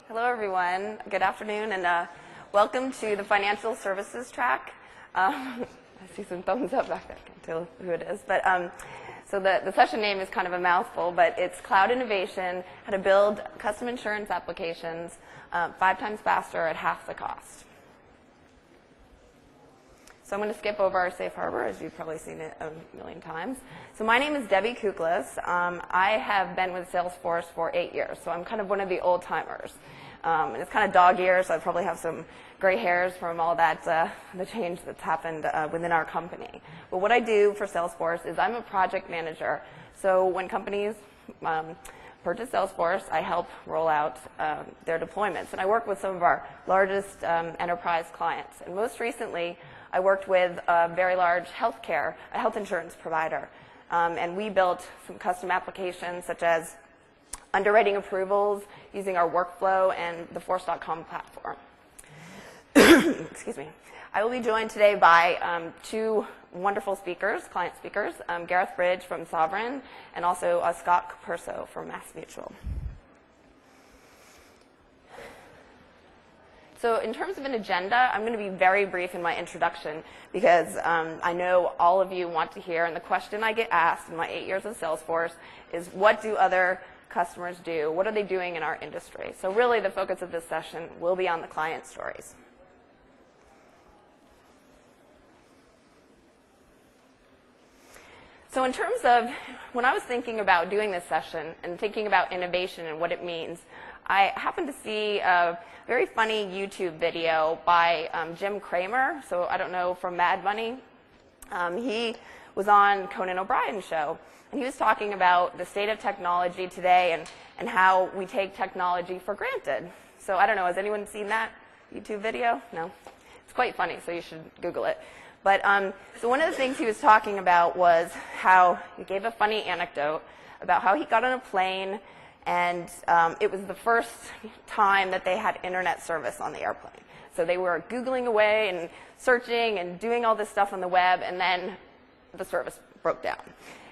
Hello, everyone. Good afternoon, and welcome to the financial services track. I see some thumbs up back there. I can't tell who it is. But so the session name is kind of a mouthful, but it's Cloud Innovation, how to build custom insurance applications 5 times faster at half the cost. So I'm going to skip over our safe harbor, as you've probably seen it a million times. So my name is Debbie Kuklas. I have been with Salesforce for 8 years, so I'm kind of one of the old timers. And it's kind of dog years, so I probably have some gray hairs from all that, the change that's happened within our company. But what I do for Salesforce is I'm a project manager. So when companies purchase Salesforce, I help roll out their deployments. And I work with some of our largest enterprise clients. And most recently, I worked with a very large a health insurance provider. And we built some custom applications such as underwriting approvals using our workflow and the Force.com platform. Excuse me. I will be joined today by 2 wonderful speakers, client speakers, Gareth Bridge from Sovereign and also Scott Capurso from MassMutual. So in terms of an agenda, I'm going to be very brief in my introduction because I know all of you want to hear, and the question I get asked in my 8 years of Salesforce is, what do other customers do? What are they doing in our industry? So really the focus of this session will be on the client stories. So in terms of when I was thinking about doing this session and thinking about innovation and what it means, I happened to see a very funny YouTube video by Jim Cramer. So I don't know, from Mad Money. He was on Conan O'Brien's show, and he was talking about the state of technology today and how we take technology for granted. So I don't know, has anyone seen that YouTube video? No? It's quite funny, so you should Google it. But so one of the things he was talking about was how he gave a funny anecdote about how he got on a plane, and it was the first time that they had internet service on the airplane. So they were Googling away and searching and doing all this stuff on the web, and then the service broke down.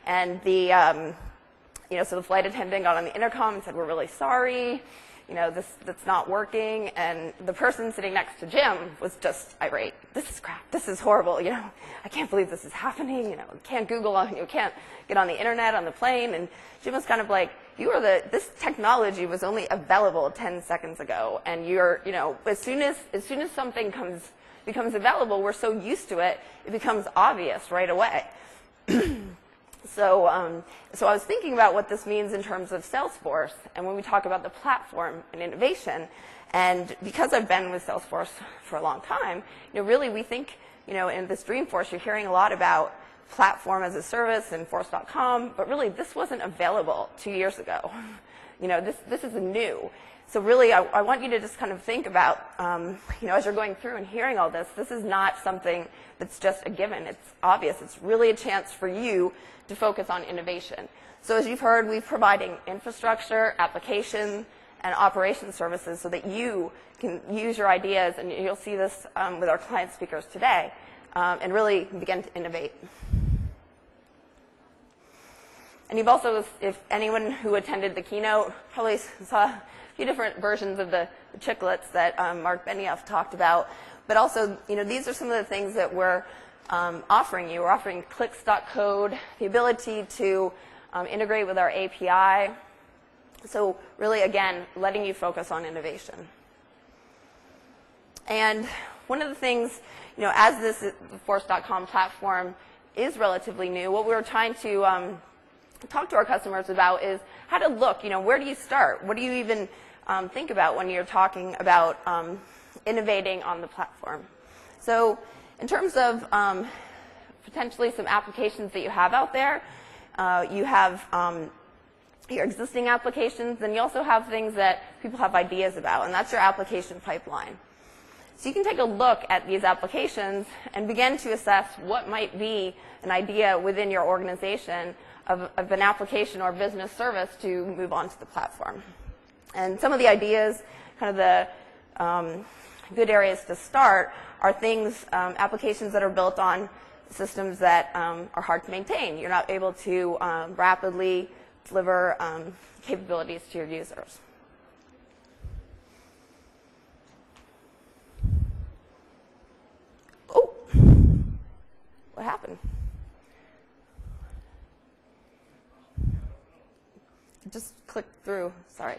And so the flight attendant got on the intercom and said, "We're really sorry. That's not working." And the person sitting next to Jim was just irate. "This is crap. This is horrible. I can't believe this is happening. You can't Google on, you can't get on the internet on the plane." And Jim was kind of like, this technology was only available 10 seconds ago, and as soon as something becomes available, we're so used to it, it becomes obvious right away. So I was thinking about what this means in terms of Salesforce, and when we talk about the platform and innovation, and because I've been with Salesforce for a long time, really we think, in this Dreamforce, you're hearing a lot about platform as a service and Force.com, but really this wasn't available 2 years ago. This is new. So really, I want you to just kind of think about, as you're going through and hearing all this, this is not something that's just a given. It's obvious. It's really a chance for you to focus on innovation. So as you've heard, we're providing infrastructure, application, and operation services so that you can use your ideas, and you'll see this with our client speakers today, and really begin to innovate. And you've also, if anyone who attended the keynote, probably saw a few different versions of the chiclets that Mark Benioff talked about. But also, these are some of the things that we're offering you. We're offering clicks.code, the ability to integrate with our API. So really, again, letting you focus on innovation. And one of the things, as this Force.com platform is relatively new, what we're trying to talk to our customers about is how to look. Where do you start? What do you even think about when you're talking about innovating on the platform? So in terms of potentially some applications that you have out there, you have your existing applications, and you also have things that people have ideas about, and that's your application pipeline. So you can take a look at these applications and begin to assess what might be an idea within your organization of an application or business service to move on to the platform. And some of the ideas, kind of the good areas to start, are things, applications that are built on systems that are hard to maintain. You're not able to rapidly deliver capabilities to your users. happen. Just click through, sorry.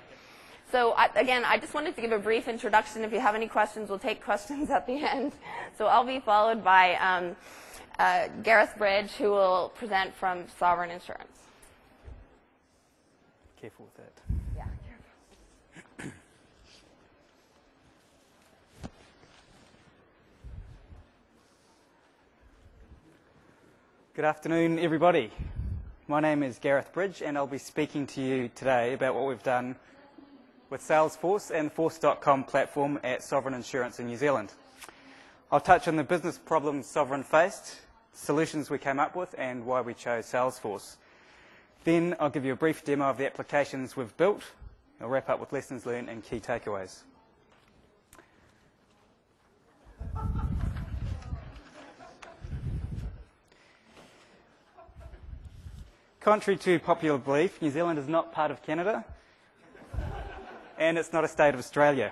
So again, I just wanted to give a brief introduction. If you have any questions, we'll take questions at the end. So I'll be followed by Gareth Bridge, who will present from Sovereign Insurance. Careful with that. Yeah, careful. Good afternoon, everybody. My name is Gareth Bridge, and I'll be speaking to you today about what we've done with Salesforce and the Force.com platform at Sovereign Insurance in New Zealand. I'll touch on the business problems Sovereign faced, solutions we came up with, and why we chose Salesforce. Then I'll give you a brief demo of the applications we've built. I'll wrap up with lessons learned and key takeaways. Contrary to popular belief, New Zealand is not part of Canada, and it's not a state of Australia.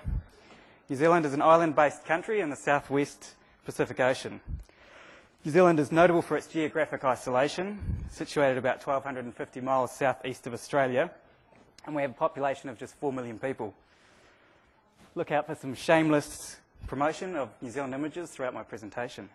New Zealand is an island-based country in the southwest Pacific Ocean. New Zealand is notable for its geographic isolation, situated about 1,250 miles southeast of Australia, and we have a population of just 4 million people. Look out for some shameless promotion of New Zealand images throughout my presentation.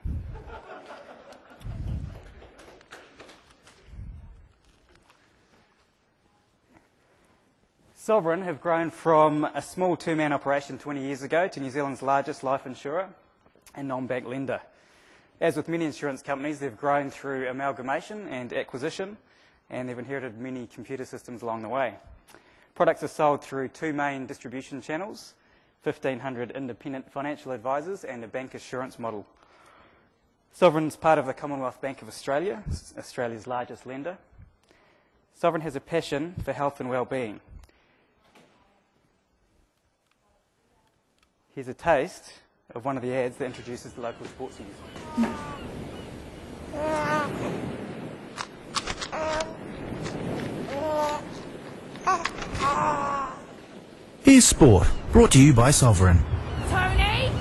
Sovereign have grown from a small two-man operation 20 years ago to New Zealand's largest life insurer and non-bank lender. As with many insurance companies, they've grown through amalgamation and acquisition, and they've inherited many computer systems along the way. Products are sold through two main distribution channels, 1,500 independent financial advisors and a bank assurance model. Sovereign's part of the Commonwealth Bank of Australia, Australia's largest lender. Sovereign has a passion for health and well-being. Here's a taste of one of the ads that introduces the local sports news. Here's Sport, brought to you by Sovereign. Tony?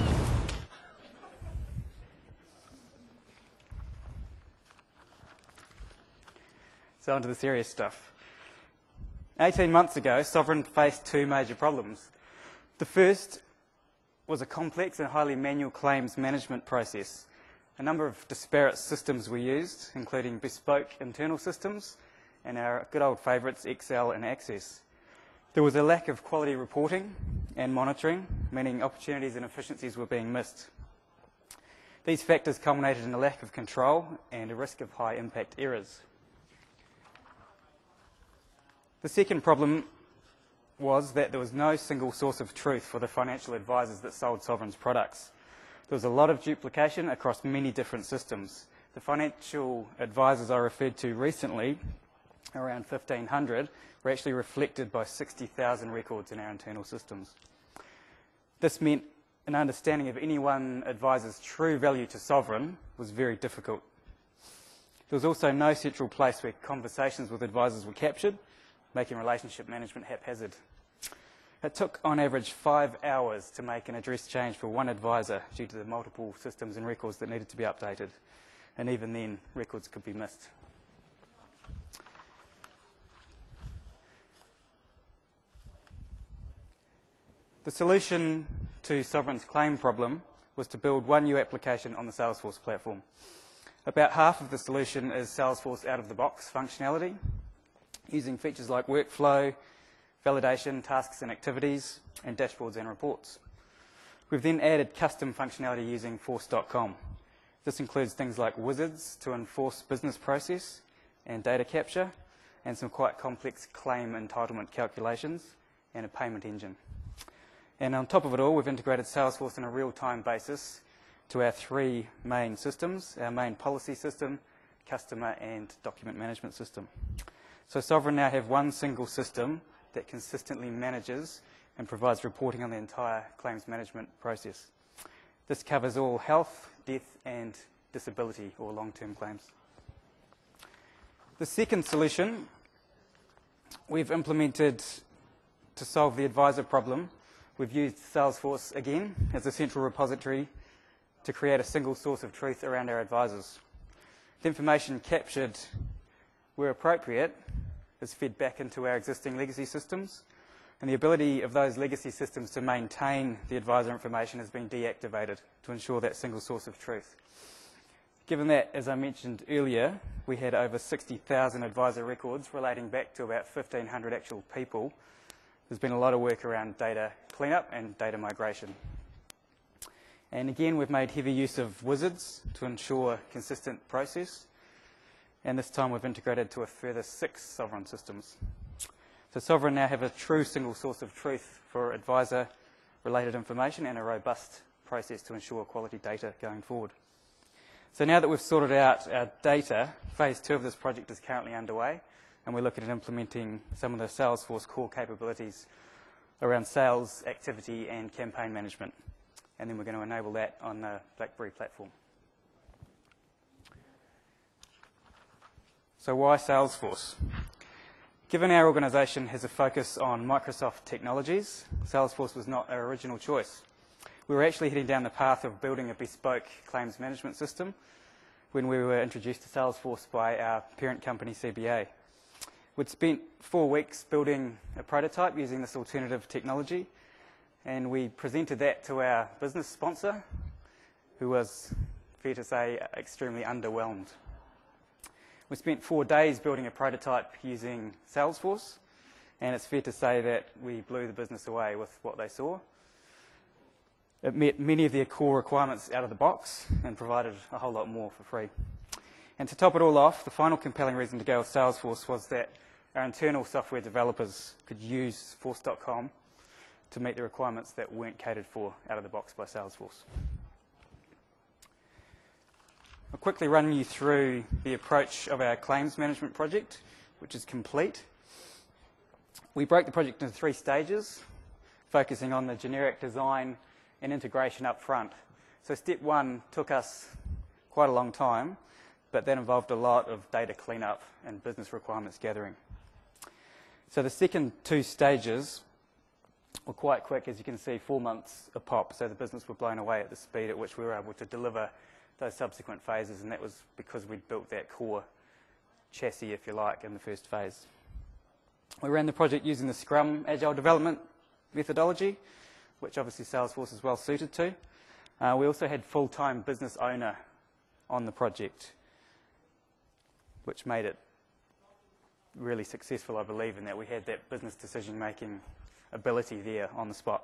So on to the serious stuff. 18 months ago, Sovereign faced two major problems. The first was a complex and highly manual claims management process. A number of disparate systems were used, including bespoke internal systems and our good old favourites, Excel and Access. There was a lack of quality reporting and monitoring, meaning opportunities and efficiencies were being missed. These factors culminated in a lack of control and a risk of high impact errors. The second problem was that there was no single source of truth for the financial advisors that sold Sovereign's products. There was a lot of duplication across many different systems. The financial advisors I referred to recently, around 1,500, were actually reflected by 60,000 records in our internal systems. This meant an understanding of any one advisor's true value to Sovereign was very difficult. There was also no central place where conversations with advisors were captured, making relationship management haphazard. It took, on average, 5 hours to make an address change for one advisor due to the multiple systems and records that needed to be updated. And even then, records could be missed. The solution to Sovereign's claim problem was to build one new application on the Salesforce platform. About half of the solution is Salesforce out-of-the-box functionality, using features like workflow, validation, tasks and activities, and dashboards and reports. We've then added custom functionality using Force.com. This includes things like wizards to enforce business process and data capture, and some quite complex claim entitlement calculations, and a payment engine. And on top of it all, we've integrated Salesforce on a real-time basis to our three main systems, our main policy system, customer and document management system. So Sovereign now have one single system that consistently manages and provides reporting on the entire claims management process. This covers all health, death and disability or long-term claims. The second solution we've implemented to solve the advisor problem. We've used Salesforce again as a central repository to create a single source of truth around our advisors. The information captured, where appropriate, is fed back into our existing legacy systems, and the ability of those legacy systems to maintain the advisor information has been deactivated to ensure that single source of truth. Given that, as I mentioned earlier, we had over 60,000 advisor records relating back to about 1,500 actual people, there's been a lot of work around data cleanup and data migration. And again, we've made heavy use of wizards to ensure consistent process, and this time we've integrated to a further 6 sovereign systems. So Sovereign now have a true single source of truth for advisor-related information and a robust process to ensure quality data going forward. So now that we've sorted out our data, phase 2 of this project is currently underway, and we're looking at implementing some of the Salesforce core capabilities around sales, activity, and campaign management. And then we're going to enable that on the BlackBerry platform. So why Salesforce? Given our organisation has a focus on Microsoft technologies, Salesforce was not our original choice. We were actually heading down the path of building a bespoke claims management system when we were introduced to Salesforce by our parent company, CBA. We'd spent 4 weeks building a prototype using this alternative technology, and we presented that to our business sponsor, who was, fair to say, extremely underwhelmed. We spent 4 days building a prototype using Salesforce, and it's fair to say that we blew the business away with what they saw. It met many of their core requirements out of the box and provided a whole lot more for free. And to top it all off, the final compelling reason to go with Salesforce was that our internal software developers could use Force.com to meet the requirements that weren't catered for out of the box by Salesforce. I'll quickly run you through the approach of our claims management project, which is complete. We broke the project into 3 stages, focusing on the generic design and integration up front. So step 1 took us quite a long time, but that involved a lot of data cleanup and business requirements gathering. So the second 2 stages were quite quick, as you can see, 4 months a pop, so the business were blown away at the speed at which we were able to deliver those subsequent phases, and that was because we'd built that core chassis, if you like, in the first phase. We ran the project using the Scrum Agile development methodology, which obviously Salesforce is well suited to. We also had full-time business owner on the project, which made it really successful, I believe, in that we had that business decision-making ability there on the spot.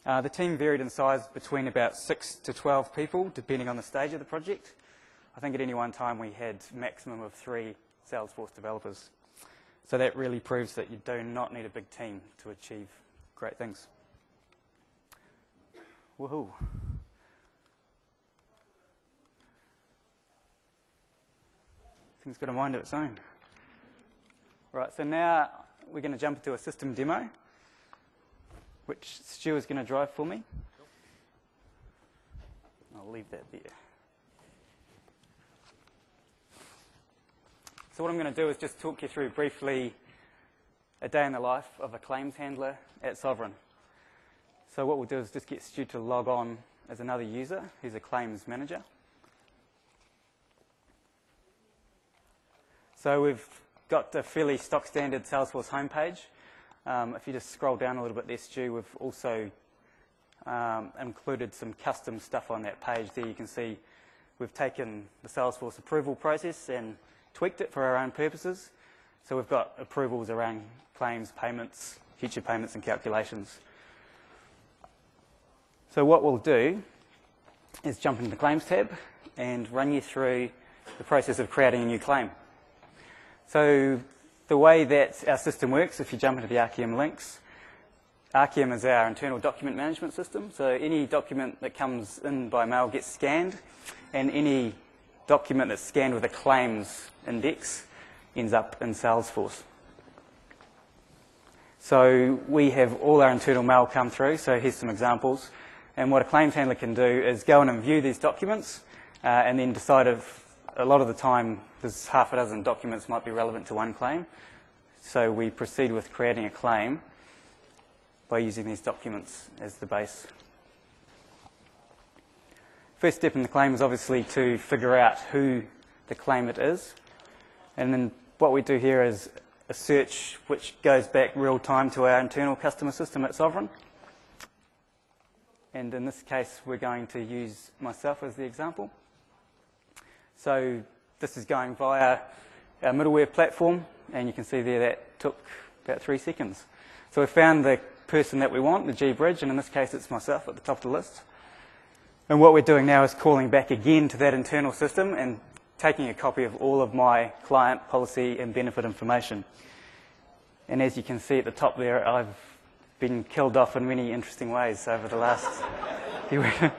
The team varied in size between about 6 to 12 people, depending on the stage of the project. I think at any one time we had a maximum of 3 Salesforce developers. So that really proves that you do not need a big team to achieve great things. Woohoo. Things got a mind of its own. Right, so now we're going to jump into a system demo, which Stu is going to drive for me. I'll leave that there. So what I'm going to do is just talk you through briefly a day in the life of a claims handler at Sovereign. So what we'll do is just get Stu to log on as another user who's a claims manager. So we've got a fairly stock standard Salesforce homepage. If you just scroll down a little bit there, Stu, we've also included some custom stuff on that page. There you can see we've taken the Salesforce approval process and tweaked it for our own purposes. So we've got approvals around claims, payments, future payments and calculations. So what we'll do is jump into the Claims tab and run you through the process of creating a new claim. So the way that our system works, if you jump into the Archeum links, Archeum is our internal document management system. So any document that comes in by mail gets scanned, and any document that's scanned with a claims index ends up in Salesforce. So we have all our internal mail come through. So here's some examples. And what a claims handler can do is go in and view these documents and then decide if, a lot of the time, there's half a dozen documents might be relevant to one claim. So we proceed with creating a claim by using these documents as the base. First step in the claim is obviously to figure out who the claimant is. And then what we do here is a search which goes back real time to our internal customer system at Sovereign. And in this case, we're going to use myself as the example. So this is going via our middleware platform, and you can see there that took about 3 seconds. So we found the person that we want, the G-Bridge, and in this case it's myself at the top of the list. And what we're doing now is calling back again to that internal system and taking a copy of all of my client, policy and benefit information. And as you can see at the top there, I've been killed off in many interesting ways over the last few weeks. I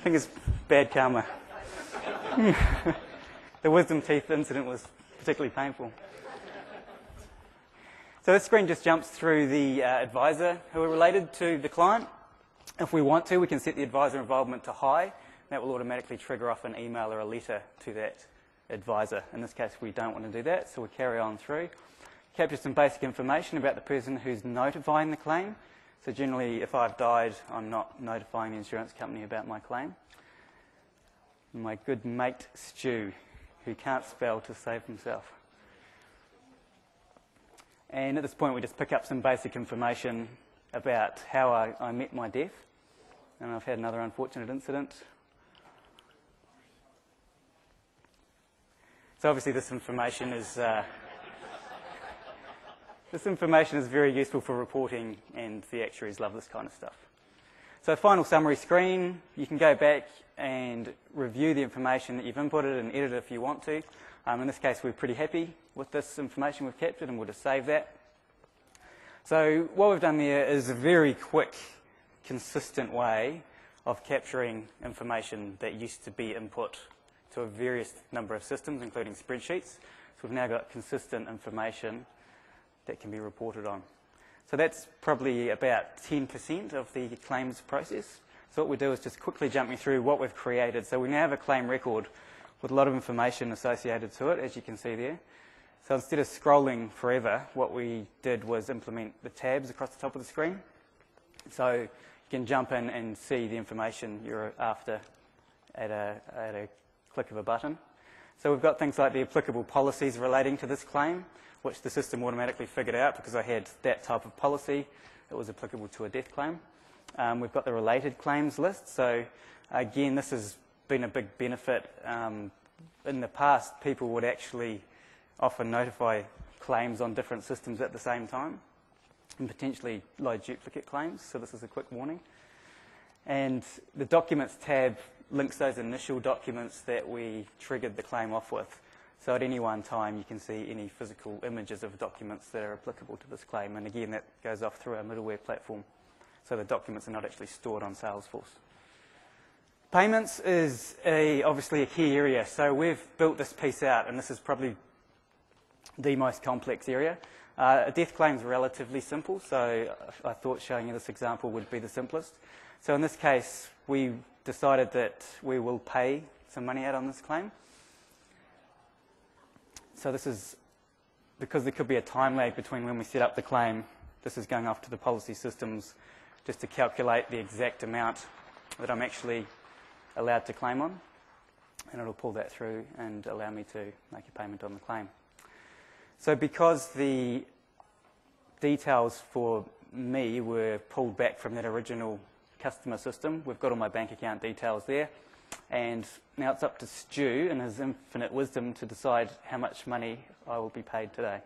think it's bad karma. The wisdom teeth incident was particularly painful. So this screen just jumps through the advisor who are related to the client. If we want to, we can set the advisor involvement to high. That will automatically trigger off an email or a letter to that advisor. In this case, we don't want to do that, so we carry on through. Capture some basic information about the person who's notifying the claim. So generally, if I've died, I'm not notifying the insurance company about my claim. My good mate, Stu, who can't spell to save himself. And at this point, we just pick up some basic information about how I met my death. And I've had another unfortunate incident. So obviously this information is very useful for reporting, and the actuaries love this kind of stuff. So final summary screen, you can go back and review the information that you've inputted and edit it if you want to. In this case, we're pretty happy with this information we've captured, and we'll just save that. So what we've done there is a very quick, consistent way of capturing information that used to be input to a various number of systems, including spreadsheets. So we've now got consistent information that can be reported on. So that's probably about 10% of the claims process. So what we do is just quickly jump you through what we've created. So we now have a claim record with a lot of information associated to it, as you can see there. So instead of scrolling forever, what we did was implement the tabs across the top of the screen. So you can jump in and see the information you're after at a click of a button. So we've got things like the applicable policies relating to this claim, which the system automatically figured out because I had that type of policy that was applicable to a death claim. We've got the related claims list. So again, this has been a big benefit. In the past, people would actually often notify claims on different systems at the same time and potentially load duplicate claims. So this is a quick warning. And the Documents tab links those initial documents that we triggered the claim off with. So at any one time, you can see any physical images of documents that are applicable to this claim. And again, that goes off through our middleware platform. So the documents are not actually stored on Salesforce. Payments is obviously a key area. So we've built this piece out, and this is probably the most complex area. A death claim is relatively simple, so I thought showing you this example would be the simplest. So in this case, we decided that we will pay some money out on this claim. So this is, because there could be a time lag between when we set up the claim, this is going off to the policy systems just to calculate the exact amount that I'm actually allowed to claim on. And it'll pull that through and allow me to make a payment on the claim. So because the details for me were pulled back from that original customer system, we've got all my bank account details there. And now it's up to Stu and his infinite wisdom to decide how much money I will be paid today.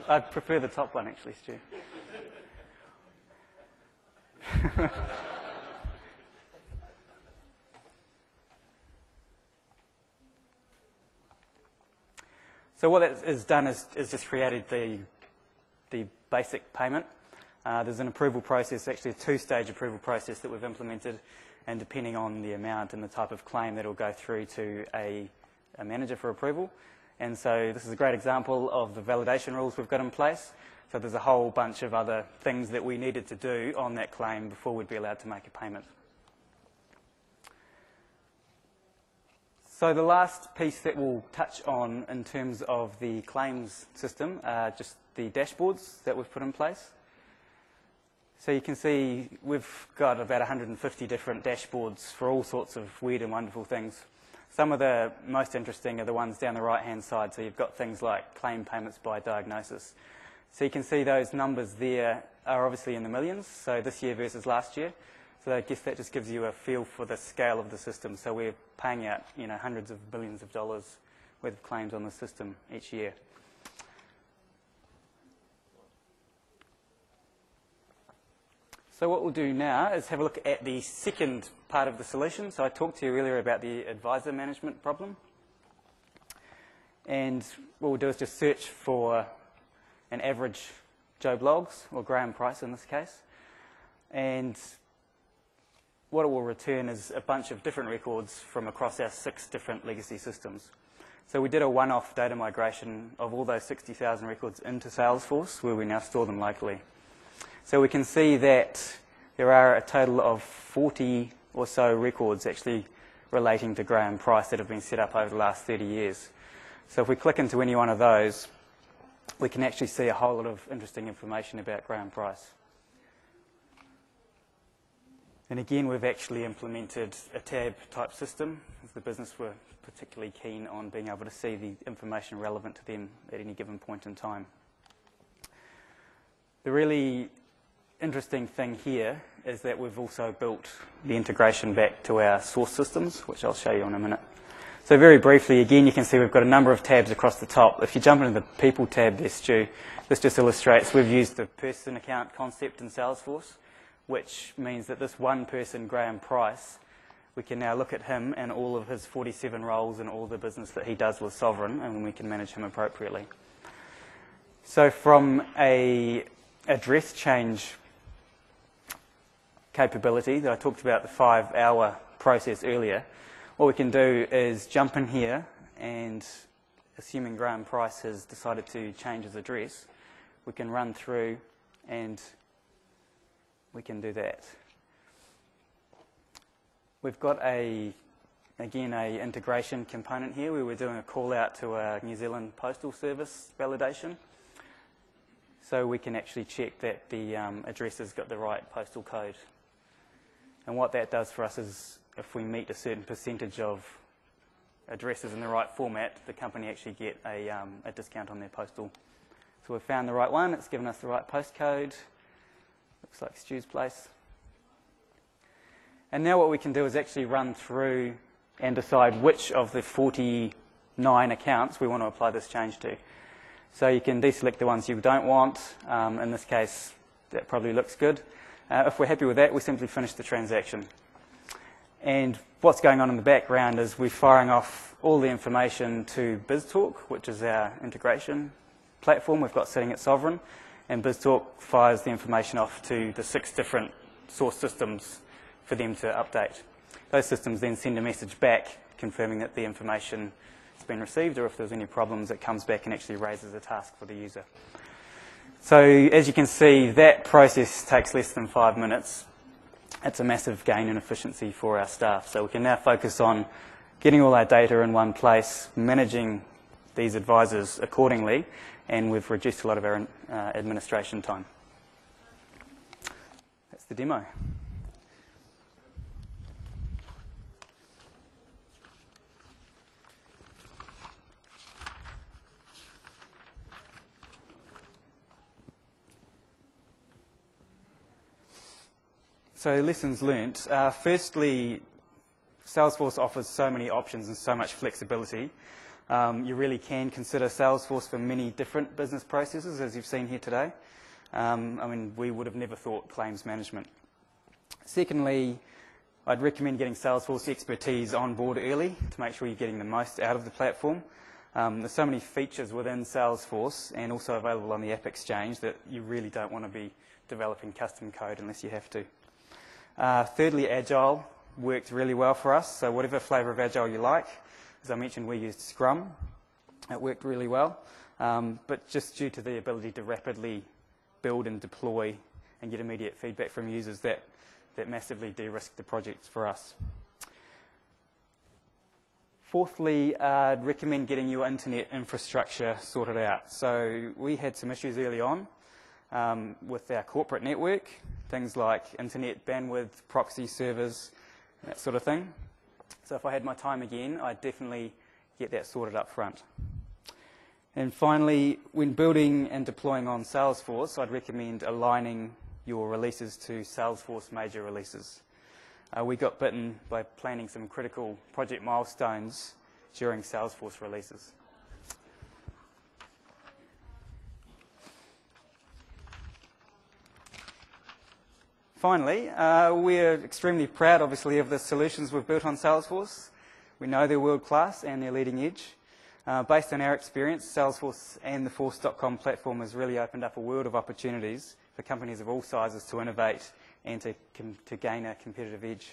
I prefer the top one, actually, Stu. So what that has done is just created the basic payment. There's an approval process, actually a two-stage approval process that we've implemented, and depending on the amount and the type of claim, that will go through to a manager for approval. And so this is a great example of the validation rules we've got in place. So there's a whole bunch of other things that we needed to do on that claim before we'd be allowed to make a payment. So the last piece that we'll touch on in terms of the claims system are just the dashboards that we've put in place. So you can see we've got about 150 different dashboards for all sorts of weird and wonderful things. Some of the most interesting are the ones down the right-hand side. So you've got things like claim payments by diagnosis. So you can see those numbers there are obviously in the millions, so this year versus last year. So I guess that just gives you a feel for the scale of the system. So we're paying out, hundreds of billions of dollars worth of claims on the system each year. So what we'll do now is have a look at the second part of the solution. So I talked to you earlier about the advisor management problem. And what we'll do is just search for an average Joe Bloggs, or Graham Price in this case. And what it will return is a bunch of different records from across our 6 different legacy systems. So we did a one-off data migration of all those 60,000 records into Salesforce, where we now store them locally. So we can see that there are a total of 40 or so records actually relating to Graham Price that have been set up over the last 30 years. So if we click into any one of those, we can actually see a whole lot of interesting information about Graham Price. And again, we've actually implemented a tab type system, as the business were particularly keen on being able to see the information relevant to them at any given point in time. The really interesting thing here is that we've also built the integration back to our source systems, which I'll show you in a minute. So very briefly, again, you can see we've got a number of tabs across the top. If you jump into the People tab there, Stu, this just illustrates we've used the person account concept in Salesforce, which means that this one person, Graham Price, we can now look at him and all of his 47 roles and all the business that he does with Sovereign, and we can manage him appropriately. So from a address change capability that I talked about, the 5-hour process earlier, what we can do is jump in here and, assuming Graham Price has decided to change his address, we can run through and we can do that. We've got again an integration component here where we're doing a call out to a New Zealand Postal Service validation. So we can actually check that the address has got the right postal code. And what that does for us is, if we meet a certain percentage of addresses in the right format, the company actually get a discount on their postal. So we've found the right one, it's given us the right postcode. Looks like Stu's place. And now what we can do is actually run through and decide which of the 49 accounts we want to apply this change to. So you can deselect the ones you don't want. In this case, that probably looks good. If we're happy with that, we simply finish the transaction. And what's going on in the background is we're firing off all the information to BizTalk, which is our integration platform we've got sitting at Sovereign. And BizTalk fires the information off to the 6 different source systems for them to update. Those systems then send a message back confirming that the information has been received, or if there's any problems, it comes back and actually raises a task for the user. So as you can see, that process takes less than 5 minutes. It's a massive gain in efficiency for our staff. So we can now focus on getting all our data in one place, managing these advisors accordingly, and we've reduced a lot of our administration time. That's the demo. So lessons learnt. Firstly, Salesforce offers so many options and so much flexibility. You really can consider Salesforce for many different business processes, as you've seen here today. We would have never thought claims management. Secondly, I'd recommend getting Salesforce expertise on board early to make sure you're getting the most out of the platform. There's so many features within Salesforce and also available on the App Exchange that you really don't want to be developing custom code unless you have to. Thirdly, Agile worked really well for us. So whatever flavour of Agile you like. As I mentioned, we used Scrum. It worked really well. But just due to the ability to rapidly build and deploy and get immediate feedback from users, that massively de-risked the projects for us. Fourthly, I'd recommend getting your internet infrastructure sorted out. So we had some issues early on with our corporate network things like internet bandwidth, proxy servers, that sort of thing. So if I had my time again, I'd definitely get that sorted up front. And finally, when building and deploying on Salesforce, I'd recommend aligning your releases to Salesforce major releases. We got bitten by planning some critical project milestones during Salesforce releases. Finally, we're extremely proud, obviously, of the solutions we've built on Salesforce. We know they're world-class and they're leading edge. Based on our experience, Salesforce and the Force.com platform has really opened up a world of opportunities for companies of all sizes to innovate and to gain a competitive edge.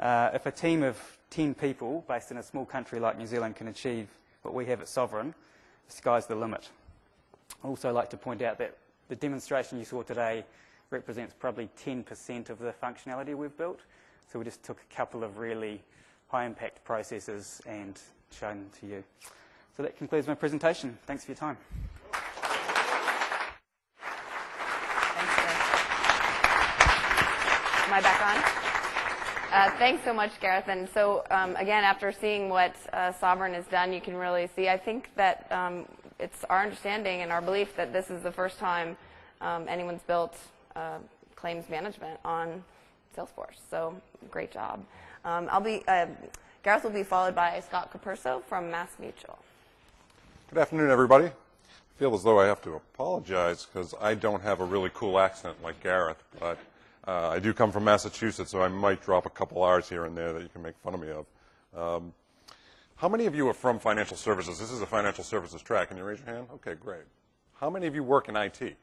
If a team of 10 people based in a small country like New Zealand can achieve what we have at Sovereign, the sky's the limit. I'd also like to point out that the demonstration you saw today represents probably 10% of the functionality we've built. So we just took a couple of really high-impact processes and shown them to you. So that concludes my presentation. Thanks for your time. Thanks, Gareth. Am I back on? Thanks so much, Gareth. And so, again, after seeing what Sovereign has done, you can really see, I think that it's our understanding and our belief that this is the first time anyone's built claims management on Salesforce. So great job. Gareth will be followed by Scott Capurso from MassMutual. Good afternoon, everybody. I feel as though I have to apologize because I don't have a really cool accent like Gareth, but I do come from Massachusetts, so I might drop a couple R's here and there that you can make fun of me of. How many of you are from financial services? This is a financial services track. Can you raise your hand? Okay, great. How many of you work in IT?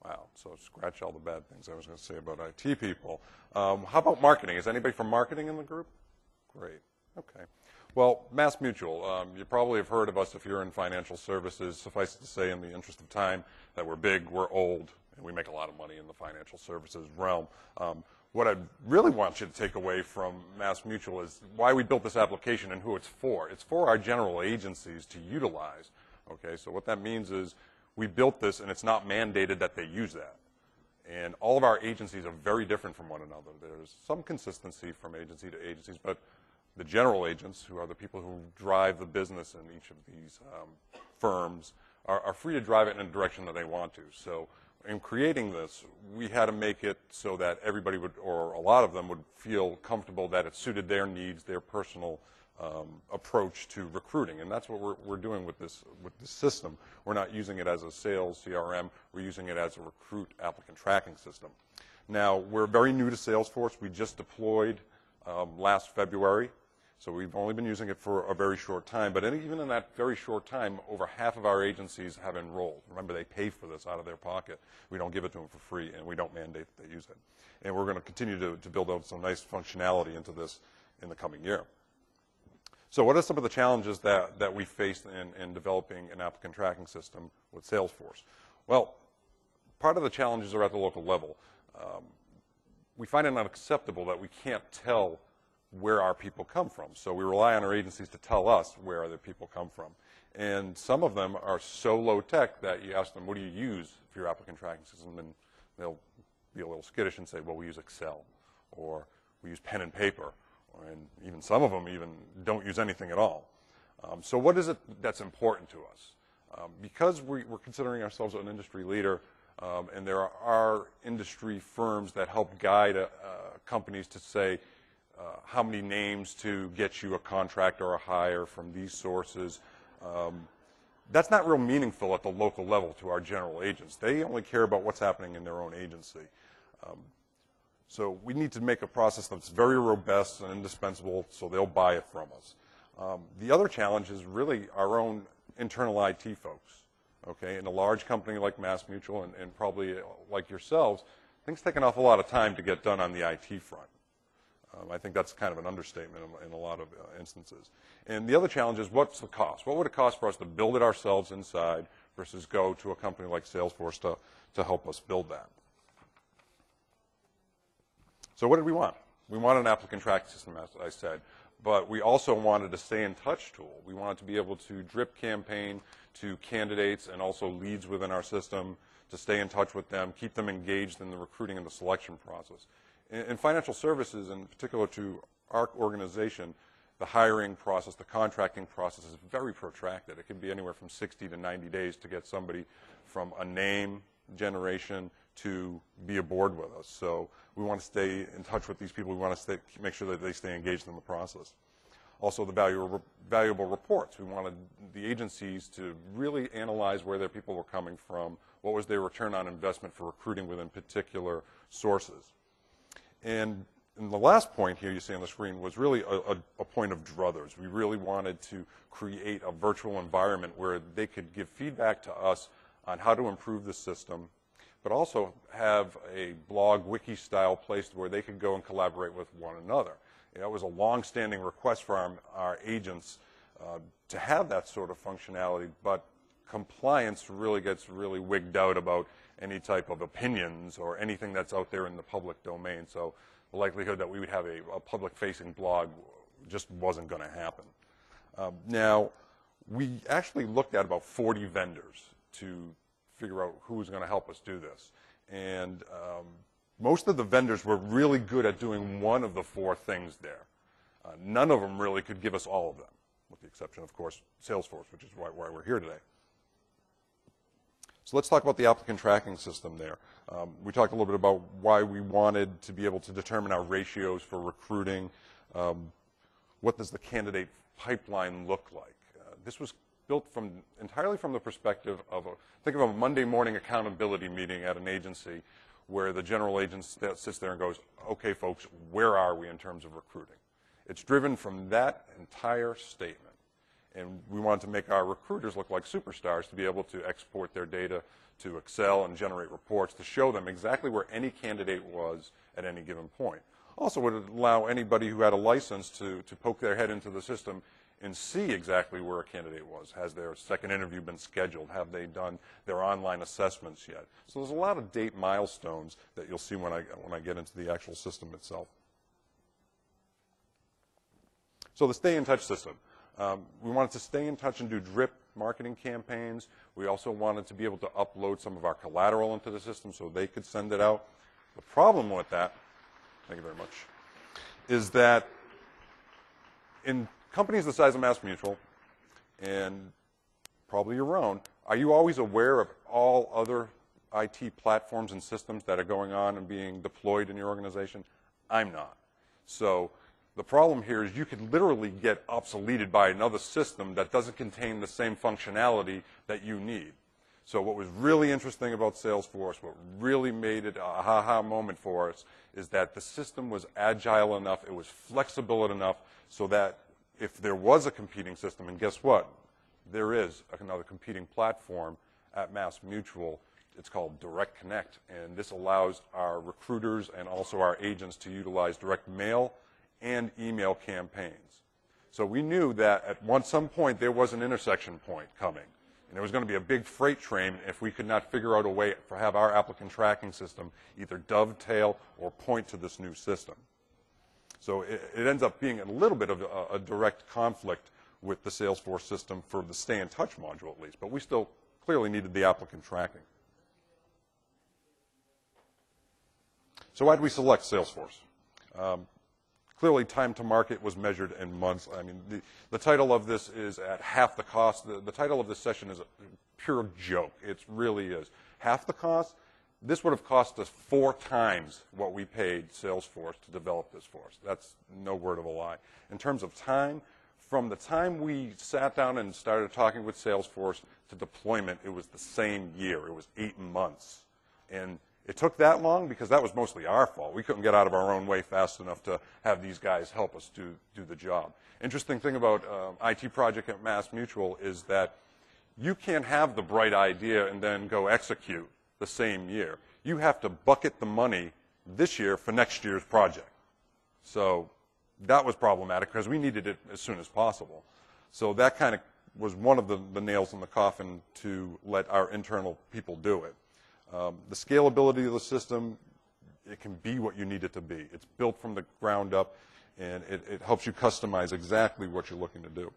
Wow, so scratch all the bad things I was going to say about IT people. How about marketing? Is anybody from marketing in the group? Great, okay. Well, MassMutual, you probably have heard of us if you're in financial services. Suffice it to say, in the interest of time, that we're big, we're old, and we make a lot of money in the financial services realm. What I really want you to take away from MassMutual is why we built this application and who it's for. It's for our general agencies to utilize, okay? So what that means is we built this, and it's not mandated that they use that. And all of our agencies are very different from one another. There's some consistency from agency to agencies, but the general agents, who are the people who drive the business in each of these firms, are free to drive it in a direction that they want to. So in creating this, we had to make it so that everybody would, or a lot of them, would feel comfortable that it suited their needs, their personal approach to recruiting, and that's what we're doing with this system. We're not using it as a sales CRM. We're using it as a recruit applicant tracking system. Now, we're very new to Salesforce. We just deployed last February, so we've only been using it for a very short time. But even in that very short time, over half of our agencies have enrolled. Remember, they pay for this out of their pocket. We don't give it to them for free, and we don't mandate that they use it. And we're going to continue to build out some nice functionality into this in the coming year. So what are some of the challenges that we faced in developing an applicant tracking system with Salesforce? Well, part of the challenges are at the local level. We find it unacceptable that we can't tell where our people come from. So we rely on our agencies to tell us where other people come from. And some of them are so low tech that you ask them, what do you use for your applicant tracking system? And they'll be a little skittish and say, well, we use Excel, or we use pen and paper. And even some of them even don't use anything at all. So what is it that's important to us? Because we're considering ourselves an industry leader, and there are industry firms that help guide companies to say how many names to get you a contract or a hire from these sources, that's not real meaningful at the local level to our general agents. They only care about what's happening in their own agency. So we need to make a process that's very robust and indispensable so they'll buy it from us. The other challenge is really our own internal IT folks. Okay, in a large company like MassMutual and probably like yourselves, things take an awful lot of time to get done on the IT front. I think that's kind of an understatement in a lot of instances. And the other challenge is, what's the cost? What would it cost for us to build it ourselves inside versus go to a company like Salesforce to help us build that? So what did we want? We wanted an applicant tracking system, as I said, but we also wanted a stay-in-touch tool. We wanted to be able to drip campaign to candidates and also leads within our system to stay in touch with them, keep them engaged in the recruiting and the selection process. In financial services, in particular to our organization, the hiring process, the contracting process is very protracted. It can be anywhere from 60 to 90 days to get somebody from a name generation to be aboard with us. So we want to stay in touch with these people. We want to make sure that they stay engaged in the process. Also, the valuable reports. We wanted the agencies to really analyze where their people were coming from, what was their return on investment for recruiting within particular sources. And the last point here you see on the screen was really a point of druthers. We really wanted to create a virtual environment where they could give feedback to us on how to improve the system, but also have a blog, wiki-style place where they could go and collaborate with one another. It was a long-standing request from our agents to have that sort of functionality, but compliance really gets wigged out about any type of opinions or anything that's out there in the public domain. So the likelihood that we would have a public-facing blog just wasn't going to happen. Now, we actually looked at about 40 vendors to figure out who was going to help us do this. And most of the vendors were really good at doing one of the four things there. None of them really could give us all of them, with the exception, of course, Salesforce, which is why we're here today. So let's talk about the applicant tracking system there. We talked a little bit about why we wanted to be able to determine our ratios for recruiting. What does the candidate pipeline look like? This was built entirely from the perspective of think of a Monday morning accountability meeting at an agency where the general agent sits there and goes, okay, folks, where are we in terms of recruiting? It's driven from that entire statement. And we wanted to make our recruiters look like superstars to be able to export their data to Excel and generate reports to show them exactly where any candidate was at any given point. Also would allow anybody who had a license to poke their head into the system and see exactly where a candidate was. Has their second interview been scheduled? Have they done their online assessments yet? So there's a lot of date milestones that you'll see when I get into the actual system itself. So the Stay in Touch system. We wanted to stay in touch and do drip marketing campaigns. We also wanted to be able to upload some of our collateral into the system so they could send it out. The problem with that, thank you very much, is that in companies the size of MassMutual, and probably your own, are you always aware of all other IT platforms and systems that are going on and being deployed in your organization? I'm not. So the problem here is you could literally get obsoleted by another system that doesn't contain the same functionality that you need. So what was really interesting about Salesforce, what really made it a aha moment for us, is that the system was agile enough, it was flexible enough, so that if there was a competing system, and guess what? There is another competing platform at MassMutual. It's called Direct Connect, and this allows our recruiters and also our agents to utilize direct mail and email campaigns. So we knew that at some point there was an intersection point coming, and there was going to be a big freight train if we could not figure out a way to have our applicant tracking system either dovetail or point to this new system. So it ends up being a little bit of a direct conflict with the Salesforce system for the Stay in Touch module at least, but we still clearly needed the applicant tracking. So why did we select Salesforce? Clearly, time to market was measured in months. I mean, the title of this is at half the cost. The title of this session is a pure joke. It really is. Half the cost? This would have cost us 4 times what we paid Salesforce to develop this for us. That's no word of a lie. In terms of time, from the time we sat down and started talking with Salesforce to deployment, it was the same year. It was 8 months. And it took that long because that was mostly our fault. We couldn't get out of our own way fast enough to have these guys help us do the job. Interesting thing about IT project at MassMutual is that you can't have the bright idea and then go execute the same year. You have to bucket the money this year for next year's project. So that was problematic because we needed it as soon as possible. So that kind of was one of the nails in the coffin to let our internal people do it. The scalability of the system, it can be what you need it to be. It's built from the ground up, and it helps you customize exactly what you're looking to do.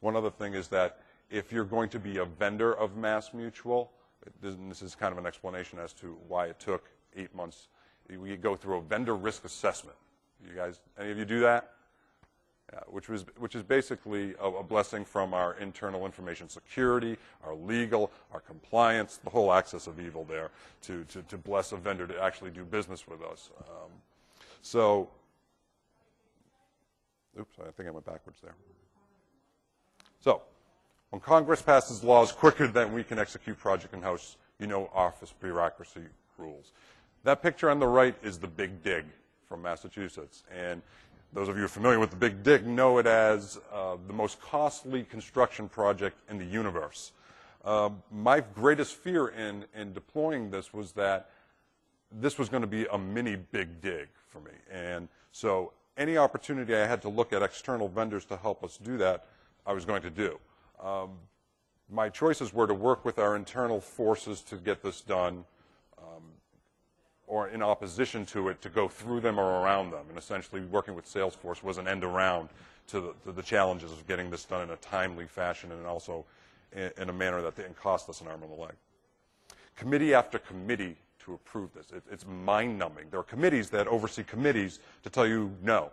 One other thing is that if you're going to be a vendor of MassMutual, this is kind of an explanation as to why it took 8 months. We go through a vendor risk assessment. You guys, any of you do that? Yeah, which is basically a blessing from our internal information security, our legal, our compliance, the whole axis of evil there to bless a vendor to actually do business with us. Oops, I think I went backwards there. So, when Congress passes laws quicker than we can execute project in-house, you know office bureaucracy rules. That picture on the right is the Big Dig from Massachusetts. And those of you who are familiar with the Big Dig know it as the most costly construction project in the universe. My greatest fear in deploying this was that this was going to be a mini Big Dig for me. And so any opportunity I had to look at external vendors to help us do that, I was going to do. My choices were to work with our internal forces to get this done, or in opposition to it, to go through them or around them. And essentially working with Salesforce was an end around to the challenges of getting this done in a timely fashion and also in a manner that didn't cost us an arm and a leg. Committee after committee to approve this. It's mind-numbing. There are committees that oversee committees to tell you no.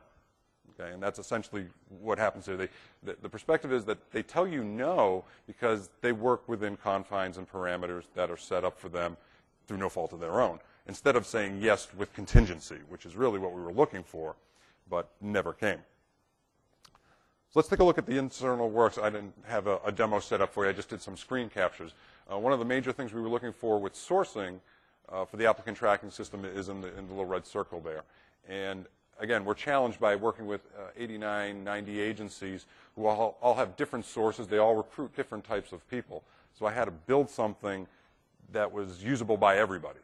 Okay, and that's essentially what happens here. The perspective is that they tell you no because they work within confines and parameters that are set up for them through no fault of their own, instead of saying yes with contingency, which is really what we were looking for, but never came. So let's take a look at the internal works. I didn't have a demo set up for you. I just did some screen captures. One of the major things we were looking for with sourcing for the applicant tracking system is in the little red circle there. And again, we're challenged by working with 89, 90 agencies who all have different sources. They all recruit different types of people. So I had to build something that was usable by everybody.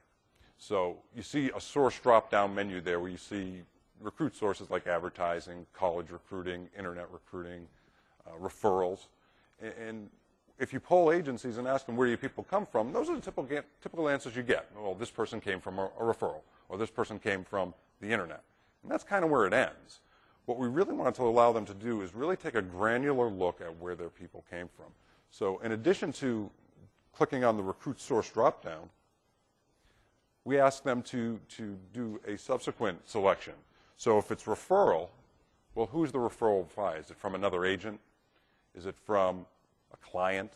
So you see a source drop-down menu there where you see recruit sources like advertising, college recruiting, internet recruiting, referrals. And if you poll agencies and ask them where do you people come from, those are the typical answers you get. Well, this person came from a referral, or this person came from the internet. And that's kind of where it ends. What we really wanted to allow them to do is really take a granular look at where their people came from. So in addition to clicking on the recruit source drop-down, we ask them to do a subsequent selection. So if it's referral, well, who's the referral by? Is it from another agent? Is it from a client?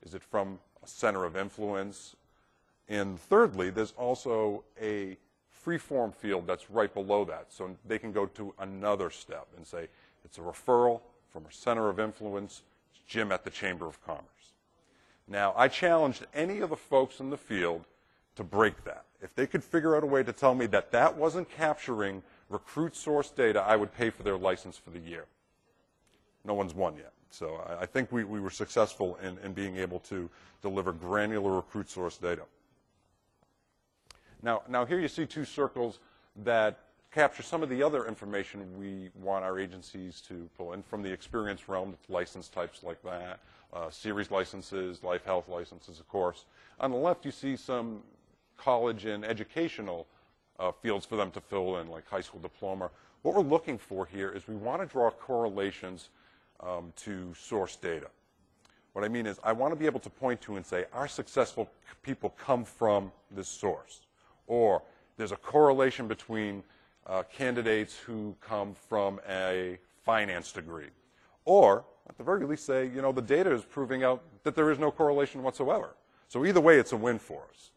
Is it from a center of influence? And thirdly, there's also a free-form field that's right below that. So they can go to another step and say, it's a referral from a center of influence. It's Jim at the Chamber of Commerce. Now, I challenged any of the folks in the field to break that. If they could figure out a way to tell me that that wasn't capturing recruit source data, I would pay for their license for the year. No one's won yet. So I think we were successful in being able to deliver granular recruit source data. Now here you see two circles that capture some of the other information we want our agencies to pull in from the experience realm, license types like that, series licenses, life health licenses, of course. On the left, you see some college and educational fields for them to fill in, like high school diploma. What we're looking for here is we want to draw correlations to source data. What I mean is I want to be able to point to and say, our successful people come from this source. Or there's a correlation between candidates who come from a finance degree. Or, at the very least, say, you know, the data is proving out that there is no correlation whatsoever. So either way, it's a win for us.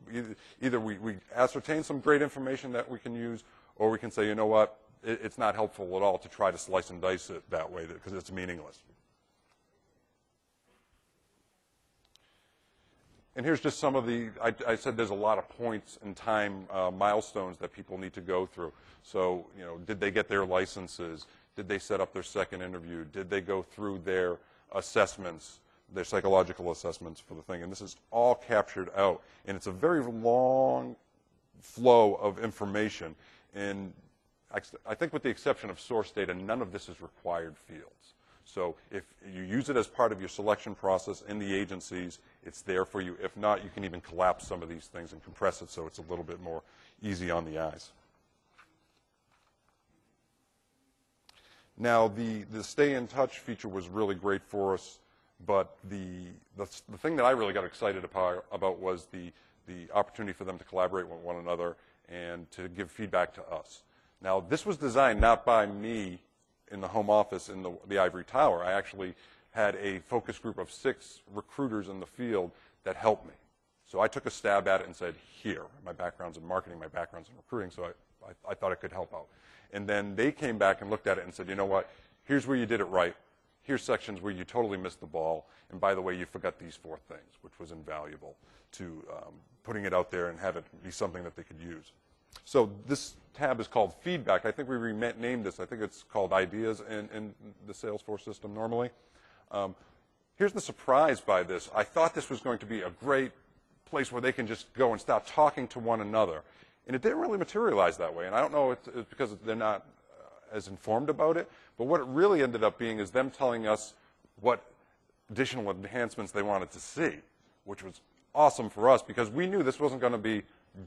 Either we ascertain some great information that we can use, or we can say, you know what, it's not helpful at all to try to slice and dice it that way because it's meaningless. And here's just some of the, I said there's a lot of points in time, milestones that people need to go through. So, you know, did they get their licenses? Did they set up their second interview? Did they go through their assessments, their psychological assessments for the thing? And this is all captured out. And it's a very long flow of information. And I think with the exception of source data, none of this is required fields. So if you use it as part of your selection process in the agencies, it's there for you. If not, you can even collapse some of these things and compress it so it's a little bit more easy on the eyes. Now, the stay in touch feature was really great for us. But the thing that I really got excited about was the opportunity for them to collaborate with one another and to give feedback to us. Now, this was designed not by me in the home office in the ivory tower. I actually had a focus group of 6 recruiters in the field that helped me. So I took a stab at it and said, here, my background's in marketing, my background's in recruiting, so I thought it could help out. And then they came back and looked at it and said, you know what, here's where you did it right. Here's sections where you totally missed the ball. And by the way, you forgot these 4 things, which was invaluable to putting it out there and have it be something that they could use. So this tab is called feedback. I think we renamed this. I think it's called ideas in the Salesforce system normally. Here's the surprise by this. I thought this was going to be a great place where they can just go and start talking to one another. And it didn't really materialize that way. And I don't know if it's because they're not as informed about it. But what it really ended up being is them telling us what additional enhancements they wanted to see, which was awesome for us because we knew this wasn't going to be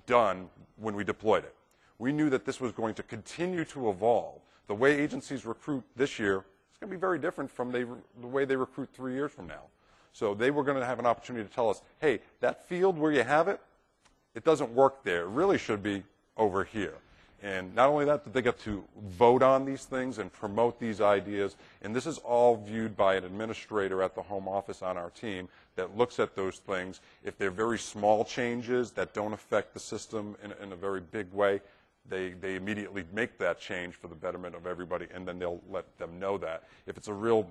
done when we deployed it. We knew that this was going to continue to evolve. The way agencies recruit this year is going to be very different from the way they recruit 3 years from now. So they were going to have an opportunity to tell us, hey, that field where you have it, it doesn't work there. It really should be over here. And not only that, but they get to vote on these things and promote these ideas. And this is all viewed by an administrator at the home office on our team that looks at those things. If they're very small changes that don't affect the system in a very big way, they immediately make that change for the betterment of everybody, and then they'll let them know that. If it's a real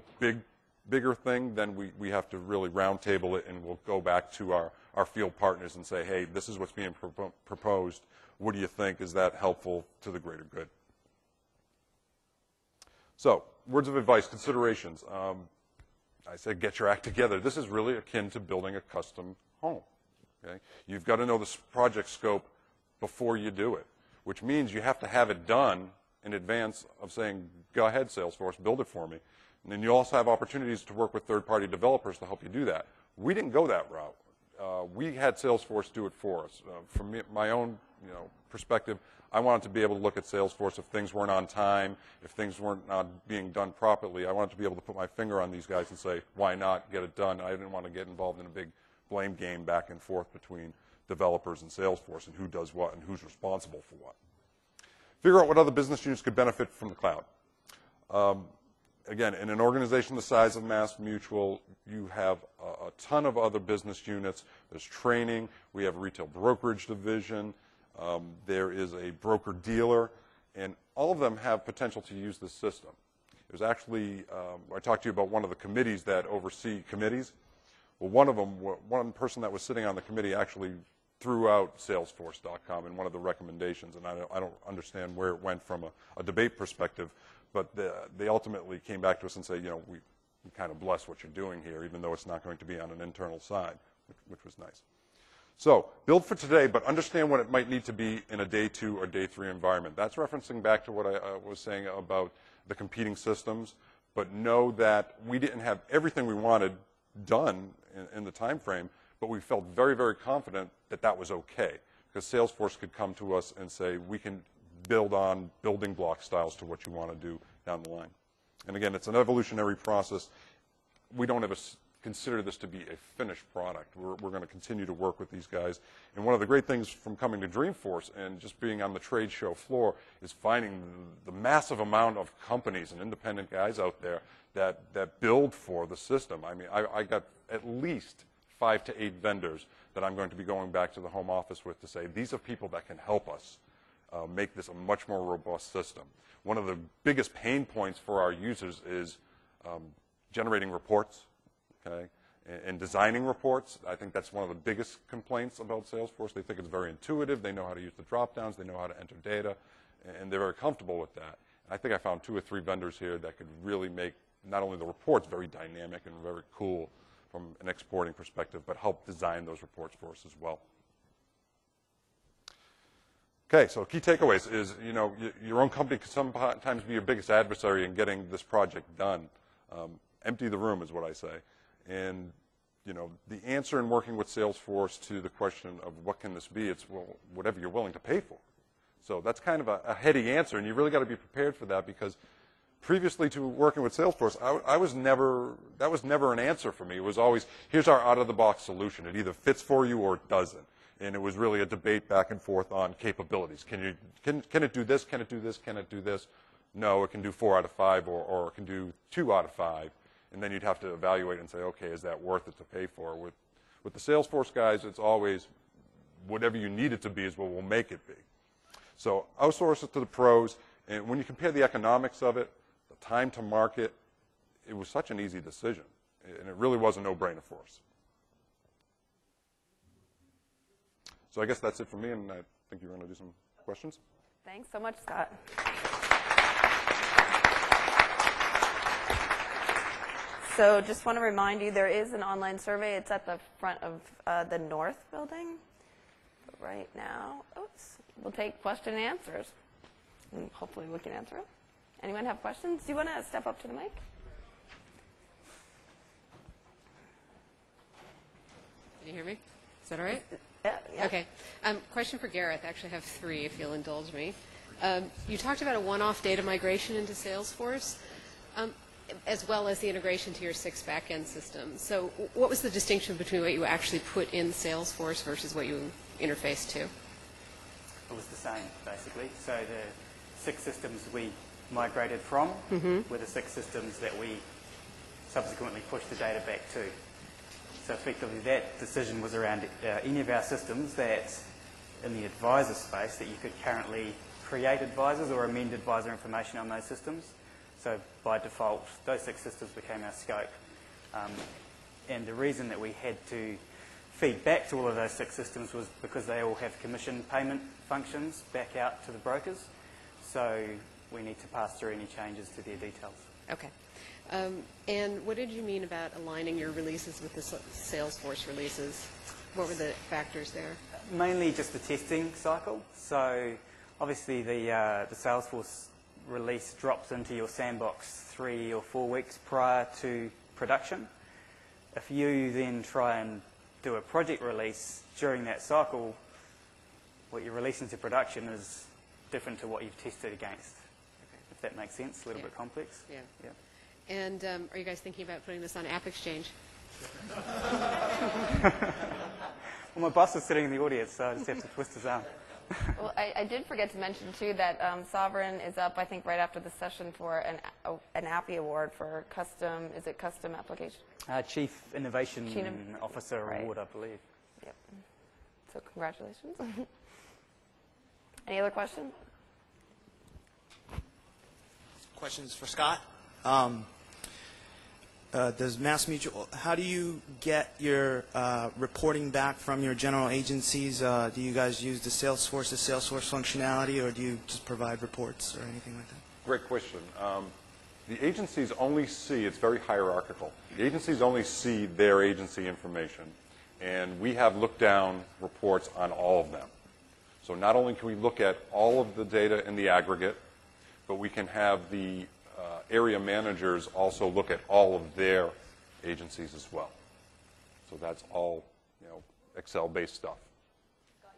bigger thing, then we have to really roundtable it, and we'll go back to our field partners and say, hey, this is what's being proposed. What do you think? Is that helpful to the greater good? So, words of advice, considerations. I said get your act together. This is really akin to building a custom home. Okay? You've got to know the project scope before you do it, which means you have to have it done in advance of saying, go ahead, Salesforce, build it for me. And then you also have opportunities to work with third-party developers to help you do that. We didn't go that route. We had Salesforce do it for us. From my own perspective, I wanted to be able to look at Salesforce if things weren't on time, if things weren't not being done properly. I wanted to be able to put my finger on these guys and say, why not get it done? I didn't want to get involved in a big blame game back and forth between developers and Salesforce and who does what and who's responsible for what. Figure out what other business units could benefit from the cloud. Again, in an organization the size of MassMutual, you have a ton of other business units. There's training. We have a retail brokerage division. There is a broker-dealer. And all of them have potential to use this system. There's actually, I talked to you about one of the committees that oversee committees. Well, one person that was sitting on the committee actually threw out Salesforce.com in one of the recommendations. And I don't understand where it went from a debate perspective. But they ultimately came back to us and said, we kind of bless what you're doing here, even though it's not going to be on an internal side, which was nice. So build for today, but understand what it might need to be in a day 2 or day 3 environment. That's referencing back to what I was saying about the competing systems, but know that we didn't have everything we wanted done in the time frame, but we felt very, very confident that that was okay, because Salesforce could come to us and say, we can build on building block styles to what you want to do down the line. And again, it's an evolutionary process. We don't ever consider this to be a finished product. We're going to continue to work with these guys. And one of the great things from coming to Dreamforce and just being on the trade show floor is finding the massive amount of companies and independent guys out there that build for the system. I mean, I got at least 5 to 8 vendors that I'm going to be going back to the home office with to say, these are people that can help us make this a much more robust system. One of the biggest pain points for our users is generating reports, okay, and designing reports. I think that's one of the biggest complaints about Salesforce. They think it's very intuitive. They know how to use the drop-downs. They know how to enter data, and they're very comfortable with that. And I think I found 2 or 3 vendors here that could really make not only the reports very dynamic and very cool from an exporting perspective, but help design those reports for us as well. Okay, so key takeaways is, your own company can sometimes be your biggest adversary in getting this project done. Empty the room is what I say. And, the answer in working with Salesforce to the question of what can this be, it's, well, whatever you're willing to pay for. So that's kind of a heady answer, and you really got to be prepared for that because previously to working with Salesforce, that was never an answer for me. It was always, here's our out-of-the-box solution. It either fits for you or it doesn't. And it was really a debate back and forth on capabilities. Can it do this? Can it do this? Can it do this? No, it can do 4 out of 5, or it can do 2 out of 5. And then you'd have to evaluate and say, okay, is that worth it to pay for? With the Salesforce guys, it's always whatever you need it to be is what we'll make it be. So outsource it to the pros. And when you compare the economics of it, the time to market, it was such an easy decision. And it really was a no-brainer for us. So I guess that's it for me, and I think you're going to do some questions. Thanks so much, Scott. So just want to remind you, there is an online survey. It's at the front of the North building. But right now, we'll take question and answers. And hopefully we can answer them. Anyone have questions? Do you want to step up to the mic? Can you hear me? Is that all right? Yeah. Okay. Question for Gareth. Actually, I have 3, if you'll indulge me. You talked about a one-off data migration into Salesforce, as well as the integration to your 6 back-end systems. So what was the distinction between what you actually put in Salesforce versus what you interfaced to? It was the same, basically. So the 6 systems we migrated from were the 6 systems that we subsequently pushed the data back to. So effectively that decision was around any of our systems that in the advisor space that you could currently create advisors or amend advisor information on those systems. So by default, those 6 systems became our scope. And the reason that we had to feed back to all of those 6 systems was because they all have commission payment functions back out to the brokers. So we need to pass through any changes to their details. Okay. And what did you mean about aligning your releases with the Salesforce releases? What were the factors there? Mainly just the testing cycle. So obviously the Salesforce release drops into your sandbox 3 or 4 weeks prior to production. If you then try and do a project release during that cycle, what you're releasing to production is different to what you've tested against. Okay. If that makes sense, a little bit complex. Yeah. Yeah. And are you guys thinking about putting this on AppExchange? Well, my boss is sitting in the audience, so I just have to twist his arm. Well, I did forget to mention, too, that Sovereign is up, I think, right after the session for an API award for custom application? Chief Innovation Officer right. Award, I believe. Yep. So congratulations. Any other questions? Questions for Scott? Does MassMutual, how do you get your reporting back from your general agencies? Do you guys use the Salesforce functionality, or do you just provide reports or anything like that? Great question. The agencies only see, it's very hierarchical, the agencies only see their agency information, and we have look-down reports on all of them. So not only can we look at all of the data in the aggregate, but we can have the area managers also look at all of their agencies as well. So that's all, Excel-based stuff. Scott,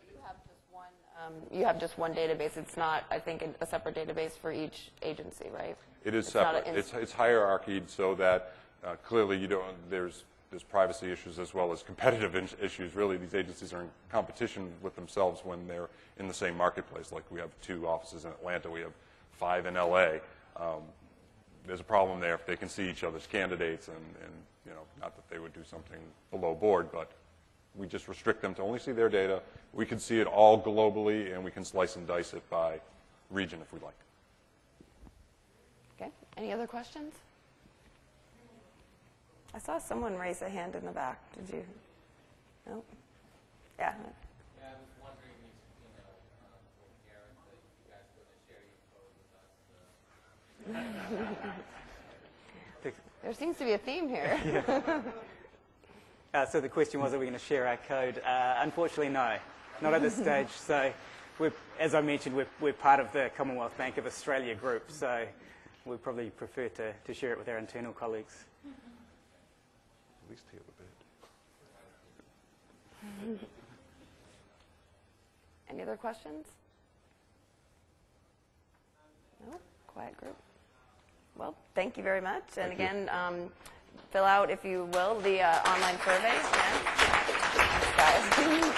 you have just one database. It's not, I think, a separate database for each agency, right? It is separate. It's hierarchied so that clearly there's privacy issues as well as competitive issues. Really, these agencies are in competition with themselves when they're in the same marketplace. Like we have 2 offices in Atlanta. We have 5 in L.A. There's a problem there if they can see each other's candidates, and not that they would do something below board, but we just restrict them to only see their data. We can see it all globally, and we can slice and dice it by region if we like. Okay. Any other questions? I saw someone raise a hand in the back. Did you? No? Yeah. Yeah, I was wondering, for Gareth, if you guys were going to share your code with us. There seems to be a theme here. So the question was, are we going to share our code? Unfortunately, no. Not at this stage. So, as I mentioned, we're part of the Commonwealth Bank of Australia group, so we'd probably prefer to share it with our internal colleagues. At least hear the bid. Any other questions? No? Quiet group. Well, thank you very much. And Thank you. again, fill out, if you will, the online survey. Yeah. Thanks, guys.